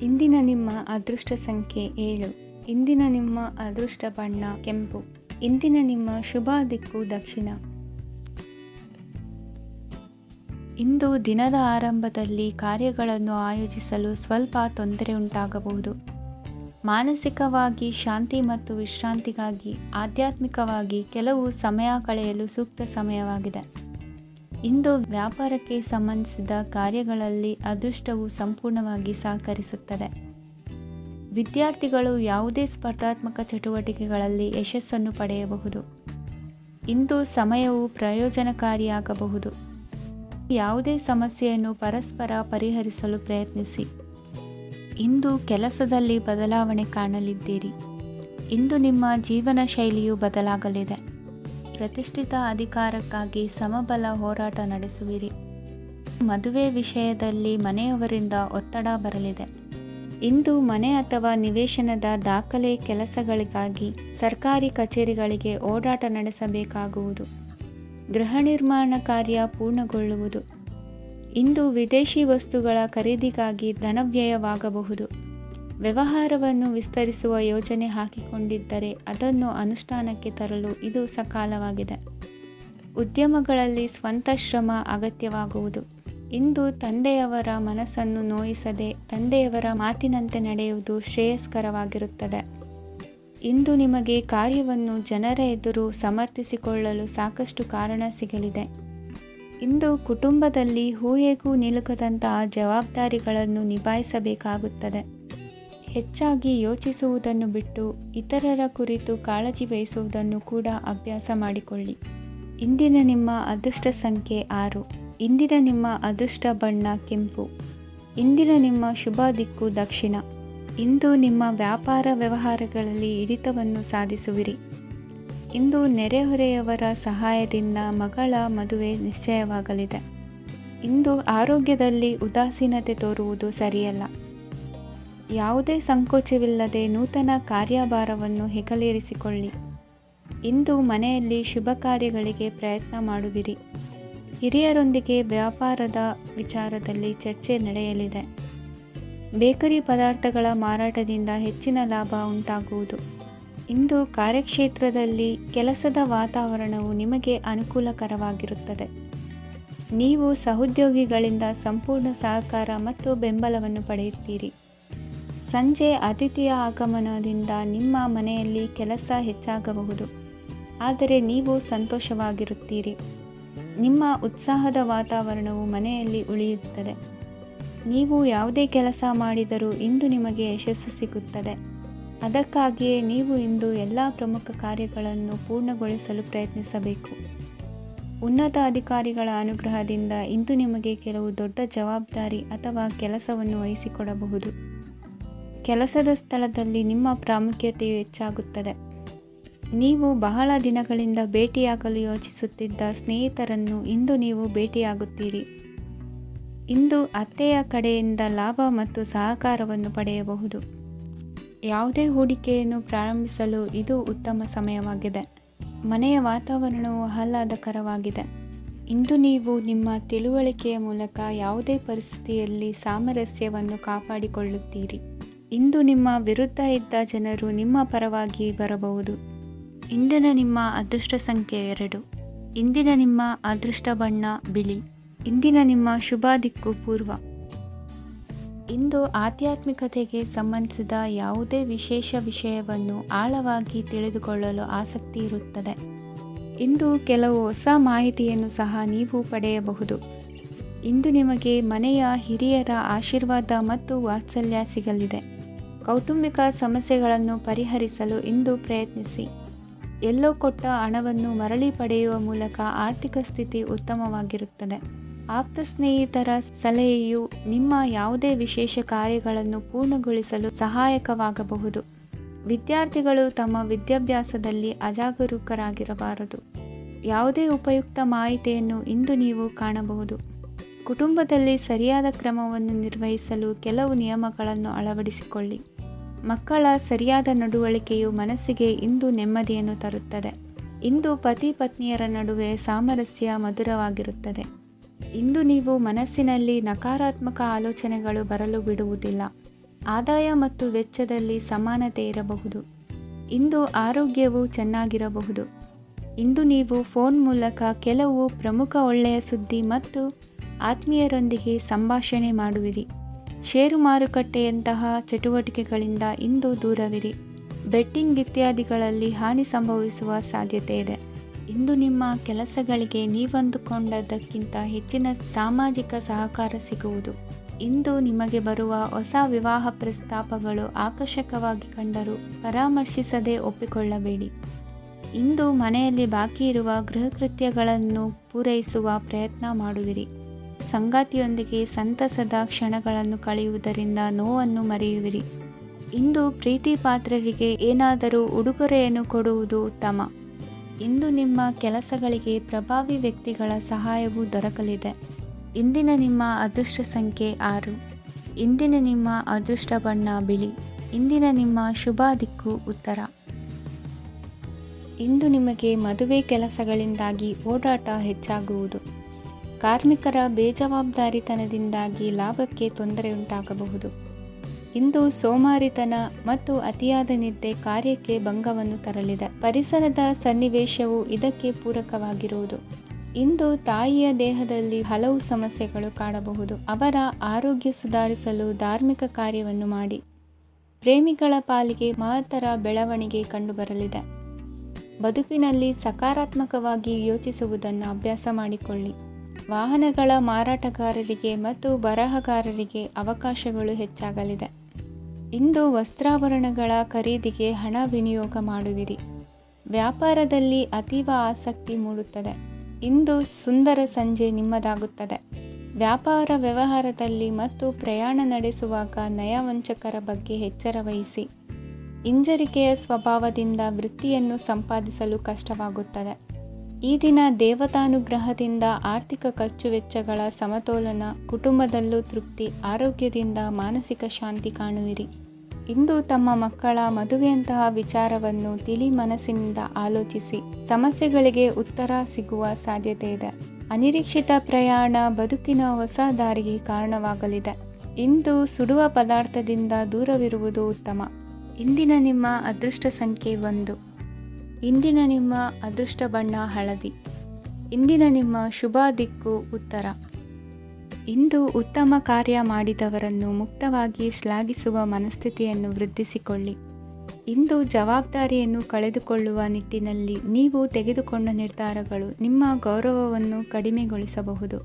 ಇಂದಿನ ನಿಮ್ಮ ಅದೃಷ್ಟ ಸಂಖ್ಯೆ 7. ಇಂದಿನ ನಿಮ್ಮ ಅದೃಷ್ಟ ಬಣ್ಣ ಕೆಂಪು. ಇಂದಿನ ನಿಮ್ಮ ಶುಭ ದಿಕ್ಕು ದಕ್ಷಿಣ. ಇಂದು ದಿನದ ಆರಂಭದಲ್ಲಿ ಕಾರ್ಯಗಳನ್ನು ಆಯೋಜಿಸಲು ಸ್ವಲ್ಪ ತೊಂದರೆ ಉಂಟಾಗಬಹುದು. ಮಾನಸಿಕವಾಗಿ ಶಾಂತಿ ಮತ್ತು ವಿಶ್ರಾಂತಿಗಾಗಿ ಆಧ್ಯಾತ್ಮಿಕವಾಗಿ ಕೆಲವು ಸಮಯ ಕಳೆಯಲು ಸೂಕ್ತ ಸಮಯವಾಗಿದೆ. ಇಂದು ವ್ಯಾಪಾರಕ್ಕೆ ಸಂಬಂಧಿಸಿದ ಕಾರ್ಯಗಳಲ್ಲಿ ಅದೃಷ್ಟವು ಸಂಪೂರ್ಣವಾಗಿ ಸಹಕರಿಸುತ್ತದೆ. ವಿದ್ಯಾರ್ಥಿಗಳು ಯಾವುದೇ ಸ್ಪರ್ಧಾತ್ಮಕ ಚಟುವಟಿಕೆಗಳಲ್ಲಿ ಯಶಸ್ಸನ್ನು ಪಡೆಯಬಹುದು. ಇಂದು ಸಮಯವು ಪ್ರಯೋಜನಕಾರಿಯಾಗಬಹುದು. ಯಾವುದೇ ಸಮಸ್ಯೆಯನ್ನು ಪರಸ್ಪರ ಪರಿಹರಿಸಲು ಪ್ರಯತ್ನಿಸಿ. ಇಂದು ಕೆಲಸದಲ್ಲಿ ಬದಲಾವಣೆ ಕಾಣಲಿದ್ದೀರಿ. ಇಂದು ನಿಮ್ಮ ಜೀವನ ಶೈಲಿಯು ಬದಲಾಗಲಿದೆ. ಪ್ರತಿಷ್ಠಿತ ಅಧಿಕಾರಕ್ಕಾಗಿ ಸಮಬಲ ಹೋರಾಟ ನಡೆಸುವಿರಿ. ಮದುವೆ ವಿಷಯದಲ್ಲಿ ಮನೆಯವರಿಂದ ಒತ್ತಡ ಬರಲಿದೆ. ಇಂದು ಮನೆ ಅಥವಾ ನಿವೇಶನದ ದಾಖಲೆ ಕೆಲಸಗಳಿಗಾಗಿ ಸರ್ಕಾರಿ ಕಚೇರಿಗಳಿಗೆ ಓಡಾಟ ನಡೆಸಬೇಕಾಗುವುದು. ಗೃಹ ನಿರ್ಮಾಣ ಕಾರ್ಯ ಪೂರ್ಣಗೊಳ್ಳುವುದು. ಇಂದು ವಿದೇಶಿ ವಸ್ತುಗಳ ಖರೀದಿಗಾಗಿ ಧನವ್ಯಯವಾಗಬಹುದು. ವ್ಯವಹಾರವನ್ನು ವಿಸ್ತರಿಸುವ ಯೋಜನೆ ಹಾಕಿಕೊಂಡಿದ್ದರೆ ಅದನ್ನು ಅನುಷ್ಠಾನಕ್ಕೆ ತರಲು ಇದು ಸಕಾಲವಾಗಿದೆ. ಉದ್ಯಮಗಳಲ್ಲಿ ಸ್ವಂತ ಶ್ರಮ ಅಗತ್ಯವಾಗುವುದು. ಇಂದು ತಂದೆಯವರ ಮನಸ್ಸನ್ನು ನೋಯಿಸದೆ ತಂದೆಯವರ ಮಾತಿನಂತೆ ನಡೆಯುವುದು ಶ್ರೇಯಸ್ಕರವಾಗಿರುತ್ತದೆ. ಇಂದು ನಿಮಗೆ ಕಾರ್ಯವನ್ನು ಜನರ ಎದುರು ಸಮರ್ಥಿಸಿಕೊಳ್ಳಲು ಸಾಕಷ್ಟು ಕಾರಣ ಸಿಗಲಿದೆ. ಇಂದು ಕುಟುಂಬದಲ್ಲಿ ಊಹೆಗೂ ನಿಲುಕದಂತಹ ಜವಾಬ್ದಾರಿಗಳನ್ನು ನಿಭಾಯಿಸಬೇಕಾಗುತ್ತದೆ. ಹೆಚ್ಚಾಗಿ ಯೋಚಿಸುವುದನ್ನು ಬಿಟ್ಟು ಇತರರ ಕುರಿತು ಕಾಳಜಿ ವಹಿಸುವುದನ್ನು ಕೂಡ ಅಭ್ಯಾಸ ಮಾಡಿಕೊಳ್ಳಿ. ಇಂದಿನ ನಿಮ್ಮ ಅದೃಷ್ಟ ಸಂಖ್ಯೆ 6. ಇಂದಿನ ನಿಮ್ಮ ಅದೃಷ್ಟ ಬಣ್ಣ ಕೆಂಪು. ಇಂದಿನ ನಿಮ್ಮ ಶುಭ ದಿಕ್ಕು ದಕ್ಷಿಣ. ಇಂದು ನಿಮ್ಮ ವ್ಯಾಪಾರ ವ್ಯವಹಾರಗಳಲ್ಲಿ ಹಿಡಿತವನ್ನು ಸಾಧಿಸುವಿರಿ. ಇಂದು ನೆರೆಹೊರೆಯವರ ಸಹಾಯದಿಂದ ಮಗಳ ಮದುವೆ ನಿಶ್ಚಯವಾಗಲಿದೆ. ಇಂದು ಆರೋಗ್ಯದಲ್ಲಿ ಉದಾಸೀನತೆ ತೋರುವುದು ಸರಿಯಲ್ಲ. ಯಾವುದೇ ಸಂಕೋಚವಿಲ್ಲದೆ ನೂತನ ಕಾರ್ಯಭಾರವನ್ನು ಹೆಗಲೇರಿಸಿಕೊಳ್ಳಿ. ಇಂದು ಮನೆಯಲ್ಲಿ ಶುಭ ಕಾರ್ಯಗಳಿಗೆ ಪ್ರಯತ್ನ ಮಾಡುವಿರಿ. ಹಿರಿಯರೊಂದಿಗೆ ವ್ಯಾಪಾರದ ವಿಚಾರದಲ್ಲಿ ಚರ್ಚೆ ನಡೆಯಲಿದೆ. ಬೇಕರಿ ಪದಾರ್ಥಗಳ ಮಾರಾಟದಿಂದ ಹೆಚ್ಚಿನ ಲಾಭ ಉಂಟಾಗುವುದು. ಇಂದು ಕಾರ್ಯಕ್ಷೇತ್ರದಲ್ಲಿ ಕೆಲಸದ ವಾತಾವರಣವು ನಿಮಗೆ ಅನುಕೂಲಕರವಾಗಿರುತ್ತದೆ. ನೀವು ಸಹೋದ್ಯೋಗಿಗಳಿಂದ ಸಂಪೂರ್ಣ ಸಹಕಾರ ಮತ್ತು ಬೆಂಬಲವನ್ನು ಪಡೆಯುತ್ತೀರಿ. ಸಂಜೆ ಅತಿಥಿಯ ಆಗಮನದಿಂದ ನಿಮ್ಮ ಮನೆಯಲ್ಲಿ ಕೆಲಸ ಹೆಚ್ಚಾಗಬಹುದು, ಆದರೆ ನೀವು ಸಂತೋಷವಾಗಿರುತ್ತೀರಿ. ನಿಮ್ಮ ಉತ್ಸಾಹದ ವಾತಾವರಣವು ಮನೆಯಲ್ಲಿ ಉಳಿಯುತ್ತದೆ. ನೀವು ಯಾವುದೇ ಕೆಲಸ ಮಾಡಿದರೂ ಇಂದು ನಿಮಗೆ ಯಶಸ್ಸು ಸಿಗುತ್ತದೆ. ಅದಕ್ಕಾಗಿಯೇ ನೀವು ಇಂದು ಎಲ್ಲ ಪ್ರಮುಖ ಕಾರ್ಯಗಳನ್ನು ಪೂರ್ಣಗೊಳಿಸಲು ಪ್ರಯತ್ನಿಸಬೇಕು. ಉನ್ನತ ಅಧಿಕಾರಿಗಳ ಅನುಗ್ರಹದಿಂದ ಇಂದು ನಿಮಗೆ ಕೆಲವು ದೊಡ್ಡ ಜವಾಬ್ದಾರಿ ಅಥವಾ ಕೆಲಸವನ್ನು ವಹಿಸಿಕೊಡಬಹುದು. ಕೆಲಸದ ಸ್ಥಳದಲ್ಲಿ ನಿಮ್ಮ ಪ್ರಾಮುಖ್ಯತೆಯು ಹೆಚ್ಚಾಗುತ್ತದೆ. ನೀವು ಬಹಳ ದಿನಗಳಿಂದ ಭೇಟಿಯಾಗಲು ಯೋಚಿಸುತ್ತಿದ್ದ ಸ್ನೇಹಿತರನ್ನು ಇಂದು ನೀವು ಭೇಟಿಯಾಗುತ್ತೀರಿ. ಇಂದು ಅತ್ತೆಯ ಕಡೆಯಿಂದ ಲಾಭ ಮತ್ತು ಸಹಕಾರವನ್ನು ಪಡೆಯಬಹುದು. ಯಾವುದೇ ಹೂಡಿಕೆಯನ್ನು ಪ್ರಾರಂಭಿಸಲು ಇದು ಉತ್ತಮ ಸಮಯವಾಗಿದೆ. ಮನೆಯ ವಾತಾವರಣವು ಆಹ್ಲಾದಕರವಾಗಿದೆ. ಇಂದು ನೀವು ನಿಮ್ಮ ತಿಳುವಳಿಕೆಯ ಮೂಲಕ ಯಾವುದೇ ಪರಿಸ್ಥಿತಿಯಲ್ಲಿ ಸಾಮರಸ್ಯವನ್ನು ಕಾಪಾಡಿಕೊಳ್ಳುತ್ತೀರಿ. ಇಂದು ನಿಮ್ಮ ವಿರುದ್ಧ ಇದ್ದ ಜನರು ನಿಮ್ಮ ಪರವಾಗಿ ಬರಬಹುದು. ಇಂದಿನ ನಿಮ್ಮ ಅದೃಷ್ಟ ಸಂಖ್ಯೆ 2. ಇಂದಿನ ನಿಮ್ಮ ಅದೃಷ್ಟ ಬಣ್ಣ ಬಿಳಿ. ಇಂದಿನ ನಿಮ್ಮ ಶುಭ ದಿಕ್ಕು ಪೂರ್ವ. ಇಂದು ಆಧ್ಯಾತ್ಮಿಕತೆಗೆ ಸಂಬಂಧಿಸಿದ ಯಾವುದೇ ವಿಶೇಷ ವಿಷಯವನ್ನು ಆಳವಾಗಿ ತಿಳಿದುಕೊಳ್ಳಲು ಆಸಕ್ತಿ ಇರುತ್ತದೆ. ಇಂದು ಕೆಲವು ಹೊಸ ಮಾಹಿತಿಯನ್ನು ಸಹ ನೀವು ಪಡೆಯಬಹುದು. ಇಂದು ನಿಮಗೆ ಮನೆಯ ಹಿರಿಯರ ಆಶೀರ್ವಾದ ಮತ್ತು ವಾತ್ಸಲ್ಯ ಸಿಗಲಿದೆ. ಕೌಟುಂಬಿಕ ಸಮಸ್ಯೆಗಳನ್ನು ಪರಿಹರಿಸಲು ಇಂದು ಪ್ರಯತ್ನಿಸಿ. ಎಲ್ಲೋ ಕೊಟ್ಟ ಹಣವನ್ನು ಮರಳಿ ಪಡೆಯುವ ಮೂಲಕ ಆರ್ಥಿಕ ಸ್ಥಿತಿ ಉತ್ತಮವಾಗಿರುತ್ತದೆ. ಆಪ್ತ ಸ್ನೇಹಿತರ ಸಲಹೆಯು ನಿಮ್ಮ ಯಾವುದೇ ವಿಶೇಷ ಕಾರ್ಯಗಳನ್ನು ಪೂರ್ಣಗೊಳಿಸಲು ಸಹಾಯಕವಾಗಬಹುದು. ವಿದ್ಯಾರ್ಥಿಗಳು ತಮ್ಮ ವಿದ್ಯಾಭ್ಯಾಸದಲ್ಲಿ ಅಜಾಗರೂಕರಾಗಿರಬಾರದು. ಯಾವುದೇ ಉಪಯುಕ್ತ ಮಾಹಿತಿಯನ್ನು ಇಂದು ನೀವು ಕಾಣಬಹುದು. ಕುಟುಂಬದಲ್ಲಿ ಸರಿಯಾದ ಕ್ರಮವನ್ನು ನಿರ್ವಹಿಸಲು ಕೆಲವು ನಿಯಮಗಳನ್ನು ಅಳವಡಿಸಿಕೊಳ್ಳಿ. ಮಕ್ಕಳ ಸರಿಯಾದ ನಡವಳಿಕೆಯು ಮನಸ್ಸಿಗೆ ಇಂದು ನೆಮ್ಮದಿಯನ್ನು ತರುತ್ತದೆ. ಇಂದು ಪತಿ ಪತ್ನಿಯರ ನಡುವೆ ಸಾಮರಸ್ಯ ಮಧುರವಾಗಿರುತ್ತದೆ. ಇಂದು ನೀವು ಮನಸ್ಸಿನಲ್ಲಿ ನಕಾರಾತ್ಮಕ ಆಲೋಚನೆಗಳು ಬರಲು ಬಿಡುವುದಿಲ್ಲ. ಆದಾಯ ಮತ್ತು ವೆಚ್ಚದಲ್ಲಿ ಸಮಾನತೆ ಇರಬಹುದು. ಇಂದು ಆರೋಗ್ಯವು ಚೆನ್ನಾಗಿರಬಹುದು. ಇಂದು ನೀವು ಫೋನ್ ಮೂಲಕ ಕೆಲವು ಪ್ರಮುಖ ಒಳ್ಳೆಯ ಸುದ್ದಿ ಮತ್ತು ಆತ್ಮೀಯರೊಂದಿಗೆ ಸಂಭಾಷಣೆ ಮಾಡುವಿರಿ. ಷೇರು ಮಾರುಕಟ್ಟೆಯಂತಹ ಚಟುವಟಿಕೆಗಳಿಂದ ಇಂದು ದೂರವಿರಿ. ಬೆಟ್ಟಿಂಗ್ ಇತ್ಯಾದಿಗಳಲ್ಲಿ ಹಾನಿ ಸಂಭವಿಸುವ ಸಾಧ್ಯತೆ ಇದೆ. ಇಂದು ನಿಮ್ಮ ಕೆಲಸಗಳಿಗೆ ನೀವಂದುಕೊಂಡದ್ದಕ್ಕಿಂತ ಹೆಚ್ಚಿನ ಸಾಮಾಜಿಕ ಸಹಕಾರ ಸಿಗುವುದು. ಇಂದು ನಿಮಗೆ ಬರುವ ಹೊಸ ವಿವಾಹ ಪ್ರಸ್ತಾಪಗಳು ಆಕರ್ಷಕವಾಗಿ ಕಂಡರೂ ಪರಾಮರ್ಶಿಸದೆ ಒಪ್ಪಿಕೊಳ್ಳಬೇಡಿ. ಇಂದು ಮನೆಯಲ್ಲಿ ಬಾಕಿ ಇರುವ ಗೃಹಕೃತ್ಯಗಳನ್ನು ಪೂರೈಸುವ ಪ್ರಯತ್ನ ಮಾಡುವಿರಿ. ಸಂಗಾತಿಯೊಂದಿಗೆ ಸಂತಸದ ಕ್ಷಣಗಳನ್ನು ಕಳೆಯುವುದರಿಂದ ನೋವನ್ನು ಮರೆಯುವಿರಿ. ಇಂದು ಪ್ರೀತಿ ಪಾತ್ರರಿಗೆ ಏನಾದರೂ ಉಡುಗೊರೆಯನ್ನು ಕೊಡುವುದು ಉತ್ತಮ. ಇಂದು ನಿಮ್ಮ ಕೆಲಸಗಳಿಗೆ ಪ್ರಭಾವಿ ವ್ಯಕ್ತಿಗಳ ಸಹಾಯವೂ ದೊರಕಲಿದೆ. ಇಂದಿನ ನಿಮ್ಮ ಅದೃಷ್ಟ ಸಂಖ್ಯೆ 6. ಇಂದಿನ ನಿಮ್ಮ ಅದೃಷ್ಟ ಬಣ್ಣ ಬಿಳಿ. ಇಂದಿನ ನಿಮ್ಮ ಶುಭ ದಿಕ್ಕು ಉತ್ತರ. ಇಂದು ನಿಮಗೆ ಮದುವೆ ಕೆಲಸಗಳಿಂದಾಗಿ ಓಡಾಟ ಹೆಚ್ಚಾಗುವುದು. ಕಾರ್ಮಿಕರ ಬೇಜವಾಬ್ದಾರಿತನದಿಂದಾಗಿ ಲಾಭಕ್ಕೆ ತೊಂದರೆಯುಂಟಾಗಬಹುದು. ಇಂದು ಸೋಮಾರಿತನ ಮತ್ತು ಅತಿಯಾದ ನಿದ್ದೆ ಕಾರ್ಯಕ್ಕೆ ಭಂಗವನ್ನು ತರಲಿದೆ. ಪರಿಸರದ ಸನ್ನಿವೇಶವು ಇದಕ್ಕೆ ಪೂರಕವಾಗಿರುವುದು. ಇಂದು ತಾಯಿಯ ದೇಹದಲ್ಲಿ ಹಲವು ಸಮಸ್ಯೆಗಳು ಕಾಣಬಹುದು. ಅವರ ಆರೋಗ್ಯ ಸುಧಾರಿಸಲು ಧಾರ್ಮಿಕ ಕಾರ್ಯವನ್ನು ಮಾಡಿ. ಪ್ರೇಮಿಗಳ ಪಾಲಿಗೆ ಮಹತ್ತರ ಬೆಳವಣಿಗೆ ಕಂಡುಬರಲಿದೆ. ಬದುಕಿನಲ್ಲಿ ಸಕಾರಾತ್ಮಕವಾಗಿ ಯೋಚಿಸುವುದನ್ನು ಅಭ್ಯಾಸ ಮಾಡಿಕೊಳ್ಳಿ. ವಾಹನಗಳ ಮಾರಾಟಗಾರರಿಗೆ ಮತ್ತು ಬರಹಗಾರರಿಗೆ ಅವಕಾಶಗಳು ಹೆಚ್ಚಾಗಲಿದೆ. ಇಂದು ವಸ್ತ್ರಾಭರಣಗಳ ಖರೀದಿಗೆ ಹಣ ವಿನಿಯೋಗ ಮಾಡುವಿರಿ. ವ್ಯಾಪಾರದಲ್ಲಿ ಅತೀವ ಆಸಕ್ತಿ ಮೂಡುತ್ತದೆ. ಇಂದು ಸುಂದರ ಸಂಜೆ ನಿಮ್ಮದಾಗುತ್ತದೆ. ವ್ಯಾಪಾರ ವ್ಯವಹಾರದಲ್ಲಿ ಮತ್ತು ಪ್ರಯಾಣ ನಡೆಸುವಾಗ ನಯವಂಚಕರ ಬಗ್ಗೆ ಎಚ್ಚರ ವಹಿಸಿ. ಹಿಂಜರಿಕೆಯ ಸ್ವಭಾವದಿಂದ ವೃತ್ತಿಯನ್ನು ಸಂಪಾದಿಸಲು ಕಷ್ಟವಾಗುತ್ತದೆ. ಈ ದಿನ ದೇವತಾನುಗ್ರಹದಿಂದ ಆರ್ಥಿಕ ಖರ್ಚು ವೆಚ್ಚಗಳ ಸಮತೋಲನ, ಕುಟುಂಬದಲ್ಲೂ ತೃಪ್ತಿ, ಆರೋಗ್ಯದಿಂದ ಮಾನಸಿಕ ಶಾಂತಿ ಕಾಣುವಿರಿ. ಇಂದು ತಮ್ಮ ಮಕ್ಕಳ ಮದುವೆಯಂತಹ ವಿಚಾರವನ್ನು ತಿಳಿ ಮನಸ್ಸಿನಿಂದ ಆಲೋಚಿಸಿ ಸಮಸ್ಯೆಗಳಿಗೆ ಉತ್ತರ ಸಿಗುವ ಸಾಧ್ಯತೆ ಇದೆ. ಅನಿರೀಕ್ಷಿತ ಪ್ರಯಾಣ ಬದುಕಿನ ಹೊಸ ದಾರಿಗೆ ಕಾರಣವಾಗಲಿದೆ. ಇಂದು ಸುಡುವ ಪದಾರ್ಥದಿಂದ ದೂರವಿರುವುದು ಉತ್ತಮ. ಇಂದಿನ ನಿಮ್ಮ ಅದೃಷ್ಟ ಸಂಖ್ಯೆ 1. ಇಂದಿನ ನಿಮ್ಮ ಅದೃಷ್ಟ ಬಣ್ಣ ಹಳದಿ. ಇಂದಿನ ನಿಮ್ಮ ಶುಭ ದಿಕ್ಕು ಉತ್ತರ. ಇಂದು ಉತ್ತಮ ಕಾರ್ಯ ಮಾಡಿದವರನ್ನು ಮುಕ್ತವಾಗಿ ಶ್ಲಾಘಿಸುವ ಮನಸ್ಥಿತಿಯನ್ನು ವೃದ್ಧಿಸಿಕೊಳ್ಳಿ. ಇಂದು ಜವಾಬ್ದಾರಿಯನ್ನು ಕಳೆದುಕೊಳ್ಳುವ ನಿಟ್ಟಿನಲ್ಲಿ ನೀವು ತೆಗೆದುಕೊಂಡ ನಿರ್ಧಾರಗಳು ನಿಮ್ಮ ಗೌರವವನ್ನು ಕಡಿಮೆಗೊಳಿಸಬಹುದು.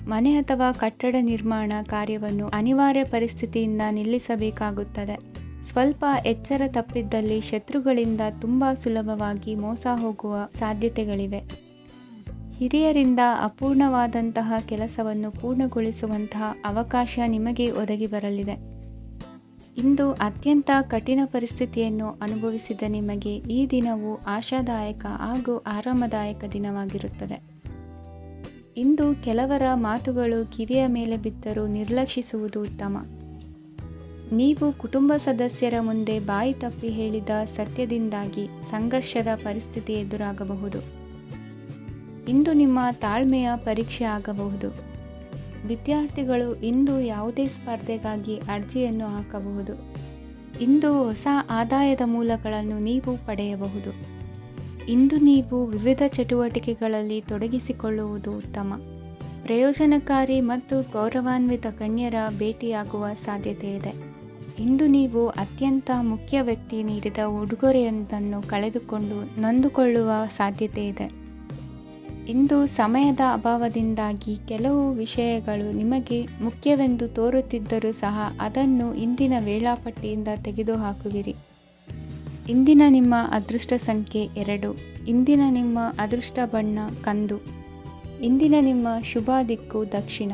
ಮನೆ ಅಥವಾ ಕಟ್ಟಡ ನಿರ್ಮಾಣ ಕಾರ್ಯವನ್ನು ಅನಿವಾರ್ಯ ಪರಿಸ್ಥಿತಿಯಿಂದ ನಿಲ್ಲಿಸಬೇಕಾಗುತ್ತದೆ. ಸ್ವಲ್ಪ ಎಚ್ಚರ ತಪ್ಪಿದ್ದಲ್ಲಿ ಶತ್ರುಗಳಿಂದ ತುಂಬ ಸುಲಭವಾಗಿ ಮೋಸ ಹೋಗುವ ಸಾಧ್ಯತೆಗಳಿವೆ. ಹಿರಿಯರಿಂದ ಅಪೂರ್ಣವಾದಂತಹ ಕೆಲಸವನ್ನು ಪೂರ್ಣಗೊಳಿಸುವಂತಹ ಅವಕಾಶ ನಿಮಗೆ ಒದಗಿ ಬರಲಿದೆ. ಇಂದು ಅತ್ಯಂತ ಕಠಿಣ ಪರಿಸ್ಥಿತಿಯನ್ನು ಅನುಭವಿಸಿದ ನಿಮಗೆ ಈ ದಿನವು ಆಶಾದಾಯಕ ಹಾಗೂ ಆರಾಮದಾಯಕ ದಿನವಾಗಿರುತ್ತದೆ. ಇಂದು ಕೆಲವರ ಮಾತುಗಳು ಕಿವಿಯ ಮೇಲೆ ಬಿದ್ದರೂ ನಿರ್ಲಕ್ಷಿಸುವುದು ಉತ್ತಮ. ನೀವು ಕುಟುಂಬ ಸದಸ್ಯರ ಮುಂದೆ ಬಾಯಿ ತಪ್ಪಿ ಹೇಳಿದ ಸತ್ಯದಿಂದಾಗಿ ಸಂಘರ್ಷದ ಪರಿಸ್ಥಿತಿ ಎದುರಾಗಬಹುದು. ಇಂದು ನಿಮ್ಮ ತಾಳ್ಮೆಯ ಪರೀಕ್ಷೆ ಆಗಬಹುದು. ವಿದ್ಯಾರ್ಥಿಗಳು ಇಂದು ಯಾವುದೇ ಸ್ಪರ್ಧೆಗಾಗಿ ಅರ್ಜಿಯನ್ನು ಹಾಕಬಹುದು. ಇಂದು ಹೊಸ ಆದಾಯದ ಮೂಲಗಳನ್ನು ನೀವು ಪಡೆಯಬಹುದು. ಇಂದು ನೀವು ವಿವಿಧ ಚಟುವಟಿಕೆಗಳಲ್ಲಿ ತೊಡಗಿಸಿಕೊಳ್ಳುವುದು ಉತ್ತಮ. ಪ್ರಯೋಜನಕಾರಿ ಮತ್ತು ಗೌರವಾನ್ವಿತ ಗಣ್ಯರ ಭೇಟಿಯಾಗುವ ಸಾಧ್ಯತೆ ಇದೆ. ಇಂದು ನೀವು ಅತ್ಯಂತ ಮುಖ್ಯ ವ್ಯಕ್ತಿ ನೀಡಿದ ಉಡುಗೊರೆಯೊಂದನ್ನು ಕಳೆದುಕೊಂಡು ನೊಂದುಕೊಳ್ಳುವ ಸಾಧ್ಯತೆ ಇದೆ. ಇಂದು ಸಮಯದ ಅಭಾವದಿಂದಾಗಿ ಕೆಲವು ವಿಷಯಗಳು ನಿಮಗೆ ಮುಖ್ಯವೆಂದು ತೋರುತ್ತಿದ್ದರೂ ಸಹ ಅದನ್ನು ಇಂದಿನ ವೇಳಾಪಟ್ಟಿಯಿಂದ ತೆಗೆದುಹಾಕುವಿರಿ. ಇಂದಿನ ನಿಮ್ಮ ಅದೃಷ್ಟ ಸಂಖ್ಯೆ 2. ಇಂದಿನ ನಿಮ್ಮ ಅದೃಷ್ಟ ಬಣ್ಣ ಕಂದು. ಇಂದಿನ ನಿಮ್ಮ ಶುಭ ದಿಕ್ಕು ದಕ್ಷಿಣ.